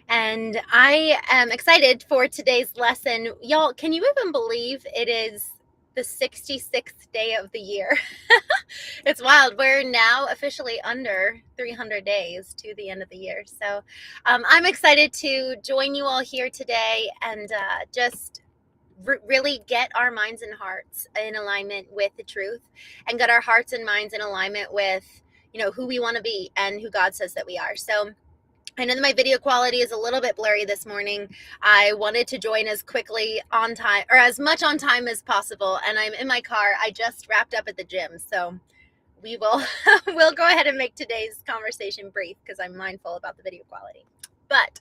And I am excited for today's lesson. Y'all, can you even believe it is the 66th day of the year? It's wild. We're now officially under 300 days to the end of the year. So I'm excited to join you all here today and just really get our minds and hearts in alignment with the truth, and get our hearts and minds in alignment with, who we want to be and who God says that we are. So I know that my video quality is a little bit blurry this morning. I wanted to join as quickly on time, or as much on time as possible, and I'm in my car. I just wrapped up at the gym, so we will we'll go ahead and make today's conversation brief because I'm mindful about the video quality. But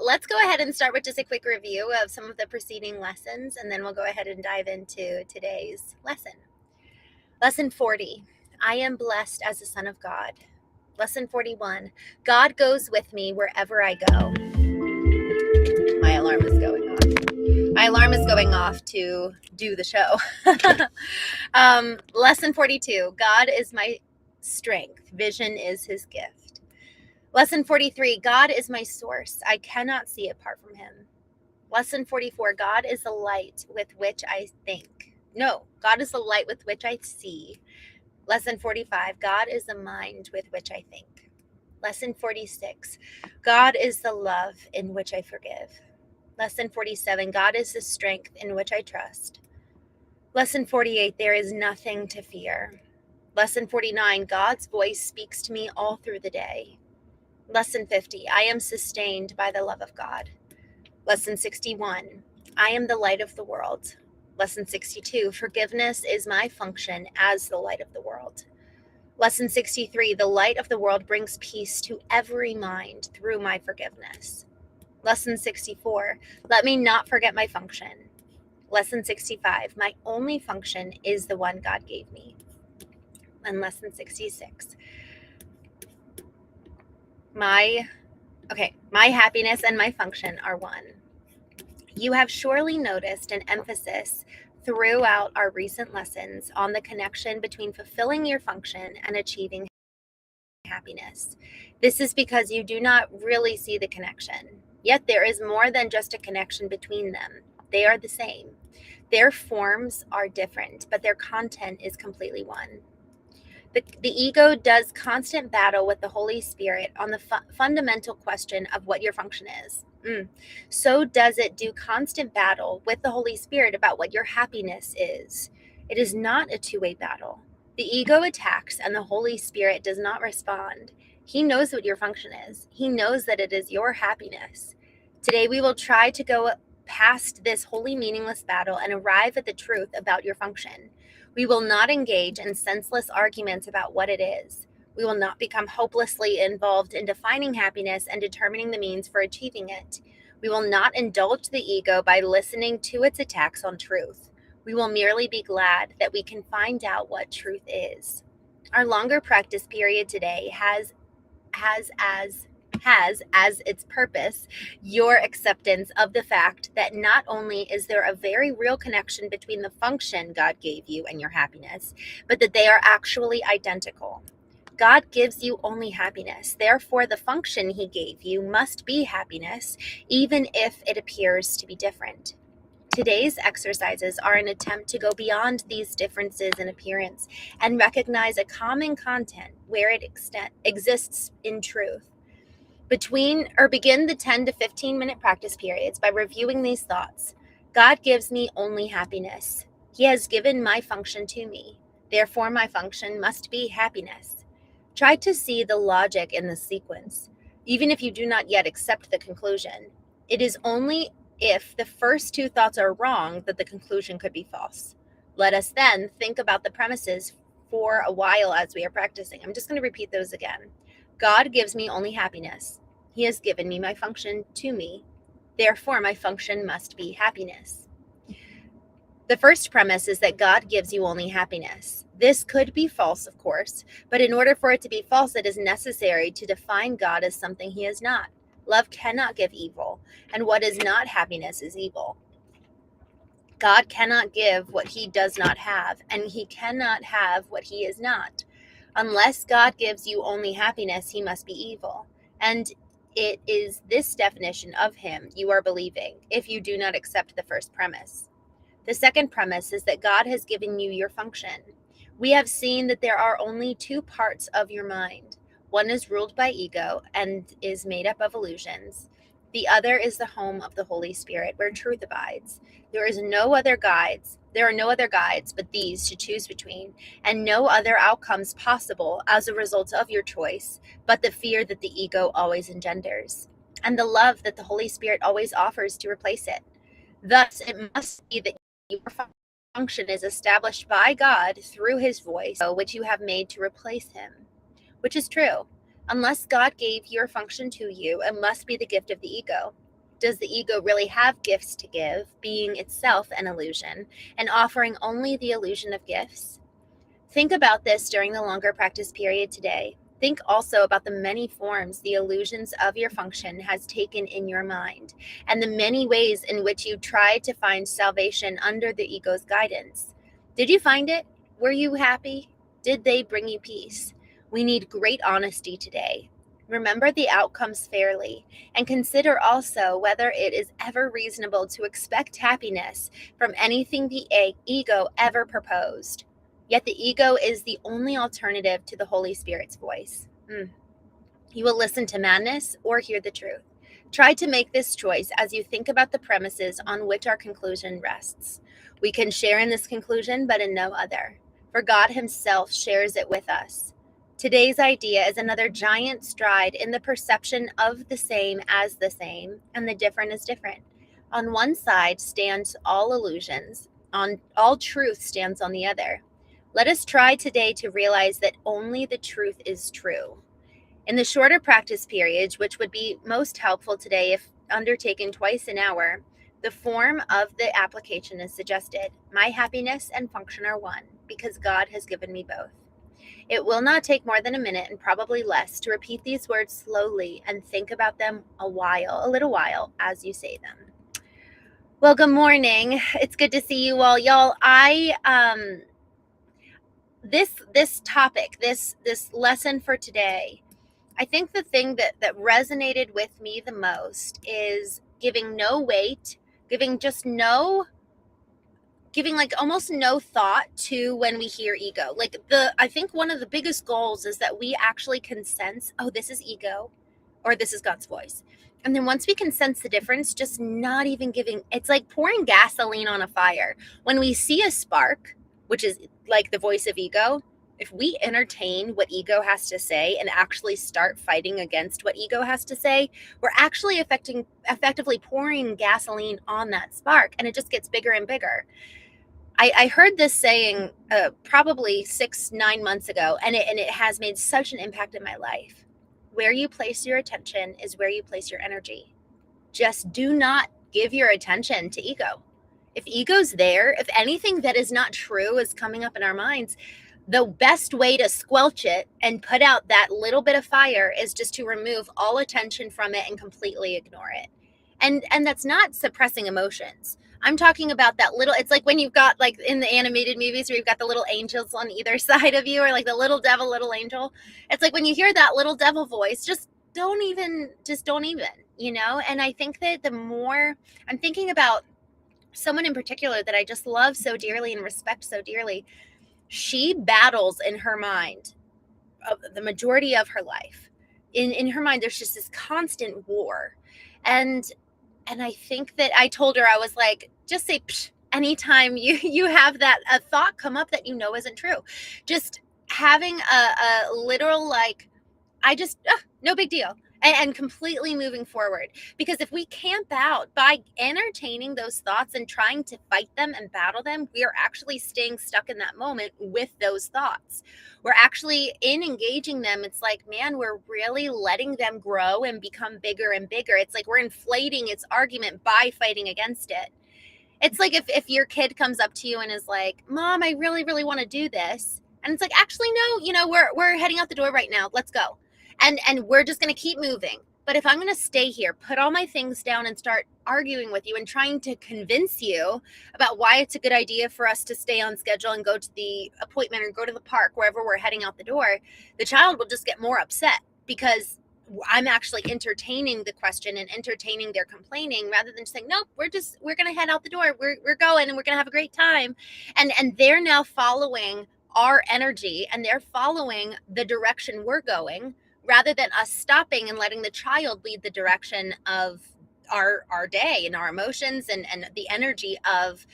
let's go ahead and start with just a quick review of some of the preceding lessons, and then we'll go ahead and dive into today's lesson. Lesson 40, I am blessed as a son of God. Lesson 41, God goes with me wherever I go. My alarm is going off. My alarm is going off to do the show. Lesson 42, God is my strength. Vision is his gift. Lesson 43, God is my source. I cannot see apart from him. Lesson 44, God is the light with which I think. No, God is the light with which I see. Lesson 45, God is the mind with which I think. Lesson 46, God is the love in which I forgive. Lesson 47, God is the strength in which I trust. Lesson 48, there is nothing to fear. Lesson 49, God's voice speaks to me all through the day. Lesson 50, I am sustained by the love of God. Lesson 61, I am the light of the world. Lesson 62, forgiveness is my function as the light of the world. Lesson 63, the light of the world brings peace to every mind through my forgiveness. Lesson 64, let me not forget my function. Lesson 65, my only function is the one God gave me. And lesson 66, my happiness and my function are one. You have surely noticed an emphasis throughout our recent lessons on the connection between fulfilling your function and achieving happiness. This is because you do not really see the connection. Yet there is more than just a connection between them. They are the same. Their forms are different, but their content is completely one. The ego does constant battle with the Holy Spirit on the fundamental question of what your function is. So does it do constant battle with the Holy Spirit about what your happiness is. It is not a two-way battle. The ego attacks and the Holy Spirit does not respond. He knows what your function is. He knows that it is your happiness. Today we will try to go past this wholly meaningless battle and arrive at the truth about your function. We will not engage in senseless arguments about what it is. We will not become hopelessly involved in defining happiness and determining the means for achieving it. We will not indulge the ego by listening to its attacks on truth. We will merely be glad that we can find out what truth is. Our longer practice period today has as its purpose your acceptance of the fact that not only is there a very real connection between the function God gave you and your happiness, but that they are actually identical. God gives you only happiness. Therefore, the function he gave you must be happiness, even if it appears to be different. Today's exercises are an attempt to go beyond these differences in appearance and recognize a common content where it exists in truth. Begin the 10 to 15 minute practice periods by reviewing these thoughts. God gives me only happiness. He has given my function to me. Therefore, my function must be happiness. Try to see the logic in the sequence, even if you do not yet accept the conclusion. It is only if the first two thoughts are wrong that the conclusion could be false. Let us then think about the premises for a while as we are practicing. I'm just going to repeat those again. God gives me only happiness. He has given me my function to me. Therefore, my function must be happiness. The first premise is that God gives you only happiness. This could be false, of course, but in order for it to be false, it is necessary to define God as something he is not. Love cannot give evil, and what is not happiness is evil. God cannot give what he does not have, and he cannot have what he is not. Unless God gives you only happiness, he must be evil. And it is this definition of him you are believing if you do not accept the first premise. The second premise is that God has given you your function. We have seen that there are only two parts of your mind. One is ruled by ego and is made up of illusions. The other is the home of the Holy Spirit where truth abides. There are no other guides but these to choose between, and no other outcomes possible as a result of your choice but the fear that the ego always engenders, and the love that the Holy Spirit always offers to replace it. Thus, it must be that your function is established by God through his voice, which you have made to replace him, which is true. Unless God gave your function to you, it must be the gift of the ego. Does the ego really have gifts to give, being itself an illusion, and offering only the illusion of gifts? Think about this during the longer practice period today. Think also about the many forms the illusions of your function has taken in your mind, and the many ways in which you tried to find salvation under the ego's guidance. Did you find it? Were you happy? Did they bring you peace? We need great honesty today. Remember the outcomes fairly, and consider also whether it is ever reasonable to expect happiness from anything the ego ever proposed. Yet the ego is the only alternative to the Holy Spirit's voice. You will listen to madness or hear the truth. Try to make this choice as you think about the premises on which our conclusion rests. We can share in this conclusion, but in no other, for God himself shares it with us. Today's idea is another giant stride in the perception of the same as the same, and the different is different. On one side stands all illusions, on all truth stands on the other. Let us try today to realize that only the truth is true. In the shorter practice periods, which would be most helpful today if undertaken twice an hour, the form of the application is suggested. My happiness and function are one, because God has given me both. It will not take more than a minute and probably less to repeat these words slowly and think about them a little while as you say them. Well, good morning. It's good to see you all. Y'all, this topic, this lesson for today, I think the thing that resonated with me the most is giving no weight, giving like almost no thought to when we hear ego. I think one of the biggest goals is that we actually can sense, oh, this is ego or this is God's voice. And then once we can sense the difference, just not even giving, it's like pouring gasoline on a fire. When we see a spark, which is like the voice of ego, if we entertain what ego has to say and actually start fighting against what ego has to say, we're actually effectively pouring gasoline on that spark, and it just gets bigger and bigger. I heard this saying probably 6-9 months ago, and it has made such an impact in my life. Where you place your attention is where you place your energy. Just do not give your attention to ego. If ego's there, if anything that is not true is coming up in our minds, the best way to squelch it and put out that little bit of fire is just to remove all attention from it and completely ignore it. And that's not suppressing emotions. I'm talking about that little, it's like when you've got like in the animated movies where you've got the little angels on either side of you, or like the little devil, little angel. It's like when you hear that little devil voice, just don't even, you know? And I think that the more I'm thinking about someone in particular that I just love so dearly and respect so dearly, she battles in her mind the majority of her life. In her mind, there's just this constant war. And I think that I told her, I was like, just say psh, anytime you have that a thought come up that you know isn't true. Just having a literal like, no big deal. And completely moving forward. Because if we camp out by entertaining those thoughts and trying to fight them and battle them, we are actually staying stuck in that moment with those thoughts. We're actually in engaging them. It's like, man, we're really letting them grow and become bigger and bigger. It's like we're inflating its argument by fighting against it. It's like if your kid comes up to you and is like, Mom, I really, really want to do this. And it's like, actually, no, we're heading out the door right now. Let's go. And we're just going to keep moving. But if I'm going to stay here, put all my things down and start arguing with you and trying to convince you about why it's a good idea for us to stay on schedule and go to the appointment or go to the park, wherever we're heading out the door, the child will just get more upset because I'm actually entertaining the question and entertaining their complaining rather than just saying, nope, we're going to head out the door. We're going and we're going to have a great time. And they're now following our energy and they're following the direction we're going rather than us stopping and letting the child lead the direction of our day and our emotions and the energy of.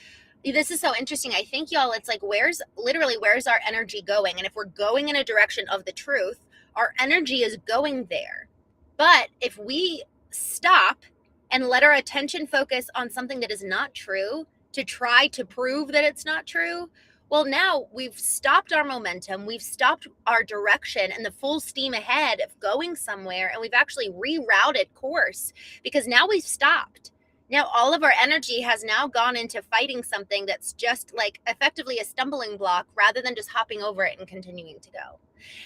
This is so interesting. I think, y'all, it's like, where's our energy going? And if we're going in a direction of the truth, our energy is going there. But if we stop and let our attention focus on something that is not true to try to prove that it's not true, well, now we've stopped our momentum, we've stopped our direction and the full steam ahead of going somewhere, and we've actually rerouted course because now we've stopped. Now all of our energy has now gone into fighting something that's just like effectively a stumbling block rather than just hopping over it and continuing to go.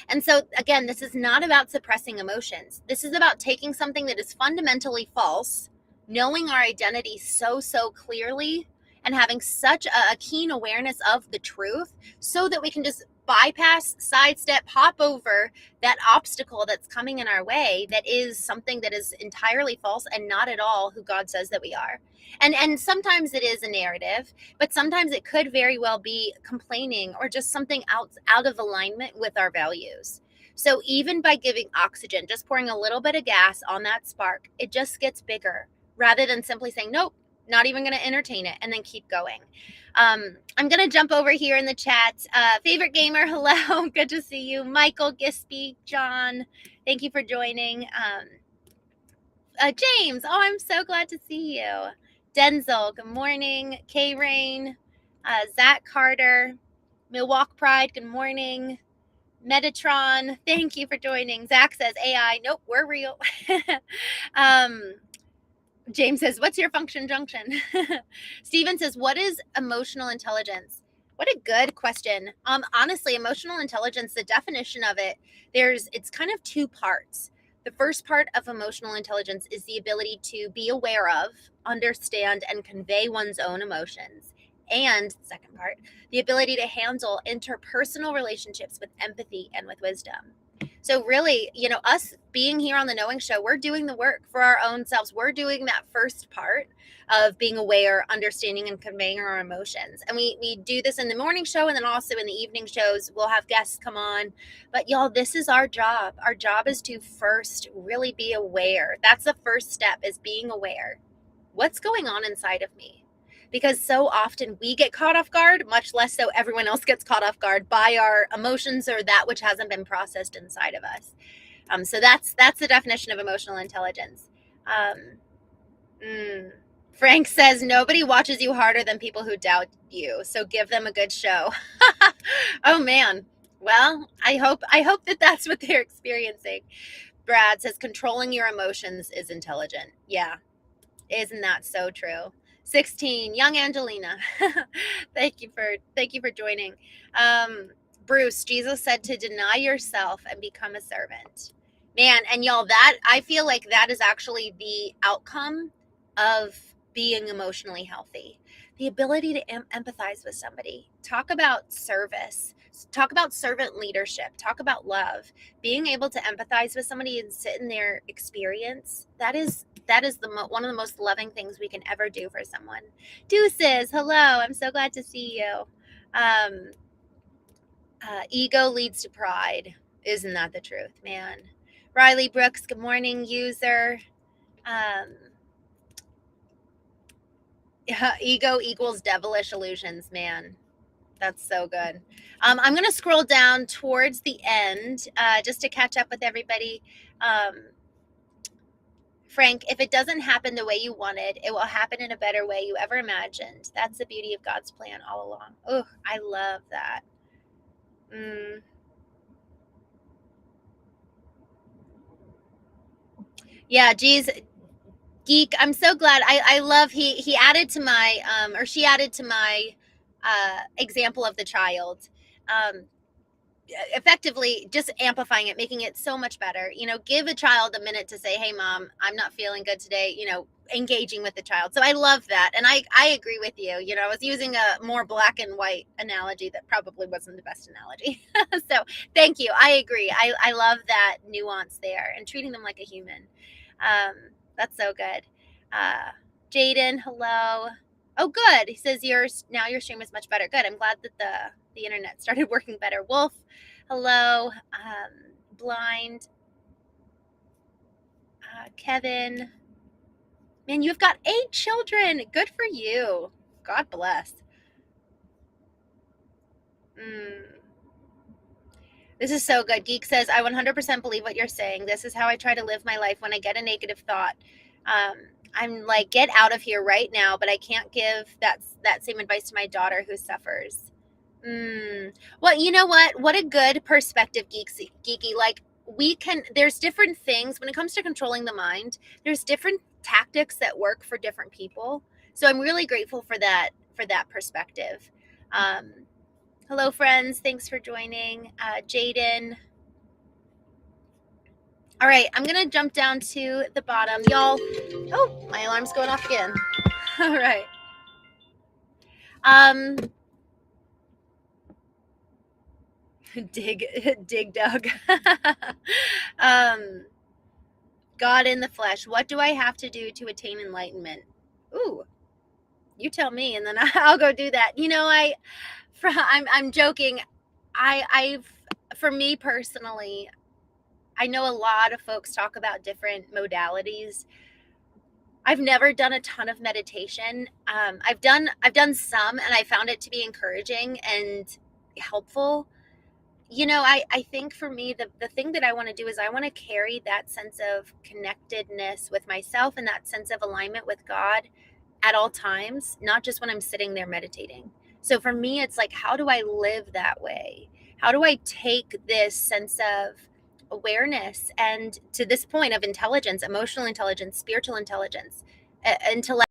And so again, this is not about suppressing emotions. This is about taking something that is fundamentally false, knowing our identity so clearly, and having such a keen awareness of the truth so that we can just bypass, sidestep, hop over that obstacle that's coming in our way that is something that is entirely false and not at all who God says that we are. And sometimes it is a narrative, but sometimes it could very well be complaining or just something out of alignment with our values. So even by giving oxygen, just pouring a little bit of gas on that spark, it just gets bigger rather than simply saying, nope, not even going to entertain it, and then keep going. I'm going to jump over here in the chat. Favorite gamer, hello. Good to see you. Michael, Gispy, John, thank you for joining. James, oh, I'm so glad to see you. Denzel, good morning. K-Rain, Zach Carter, Milwaukee Pride, good morning. Metatron, thank you for joining. Zach says AI, nope, we're real. James says, what's your function junction? Steven says, what is emotional intelligence? What a good question. Honestly, emotional intelligence, the definition of it, it's kind of two parts. The first part of emotional intelligence is the ability to be aware of, understand, and convey one's own emotions. And second part, the ability to handle interpersonal relationships with empathy and with wisdom. So really, us being here on the Knowing Show, we're doing the work for our own selves. We're doing that first part of being aware, understanding, and conveying our emotions. And we do this in the morning show, and then also in the evening shows, we'll have guests come on. But y'all, this is our job. Our job is to first really be aware. That's the first step, is being aware. What's going on inside of me? Because so often we get caught off guard, much less so everyone else gets caught off guard by our emotions or that which hasn't been processed inside of us. So that's the definition of emotional intelligence. Frank says, nobody watches you harder than people who doubt you. So give them a good show. Oh man. Well, I hope that that's what they're experiencing. Brad says, controlling your emotions is intelligent. Yeah. Isn't that so true? 16, young Angelina. Thank you for joining. Bruce, Jesus said to deny yourself and become a servant. Man, and y'all, that I feel like that is actually the outcome of being emotionally healthy. The ability to empathize with somebody. Talk about service. Talk about servant leadership. Talk about love. Being able to empathize with somebody and sit in their experience, that is one of the most loving things we can ever do for someone. Deuces, hello. I'm so glad to see you. Ego leads to pride. Isn't that the truth, man? Riley Brooks, good morning, user. Ego equals devilish illusions, man. That's so good. I'm going to scroll down towards the end just to catch up with everybody. Frank, if it doesn't happen the way you wanted, it will happen in a better way you ever imagined. That's the beauty of God's plan all along. Oh, I love that. Yeah, geez, Geek, I'm so glad. I love he added to my or she added to my example of the child. Effectively just amplifying it, making it so much better. Give a child a minute to say, hey mom, I'm not feeling good today. engaging with the child. So I love that. And I agree with you. I was using a more black and white analogy that probably wasn't the best analogy. So thank you. I agree. I love that nuance there and treating them like a human. That's so good. Jaden, hello. Oh, good. He says now your stream is much better. Good. I'm glad that the internet started working better. Wolf, hello. Blind. Kevin. Man, you've got 8 children. Good for you. God bless. This is so good. Geek says, I 100% believe what you're saying. This is how I try to live my life when I get a negative thought. I'm like, get out of here right now, but I can't give that same advice to my daughter who suffers. Well, you know what? What a good perspective, Geeky. Like, there's different things when it comes to controlling the mind. There's different tactics that work for different people. So I'm really grateful for that perspective. Hello, friends. Thanks for joining. Jaden. All right, I'm going to jump down to the bottom. Y'all, oh, my alarm's going off again. All right. Dig Doug. God in the flesh. What do I have to do to attain enlightenment? Ooh, you tell me, and then I'll go do that. I'm joking. For me personally, I know a lot of folks talk about different modalities. I've never done a ton of meditation. I've done some, and I found it to be encouraging and helpful. I think for me, the thing that I want to do is I want to carry that sense of connectedness with myself and that sense of alignment with God at all times, not just when I'm sitting there meditating. So for me, it's like, how do I live that way? How do I take this sense of awareness and to this point of intelligence, emotional intelligence, spiritual intelligence, intellect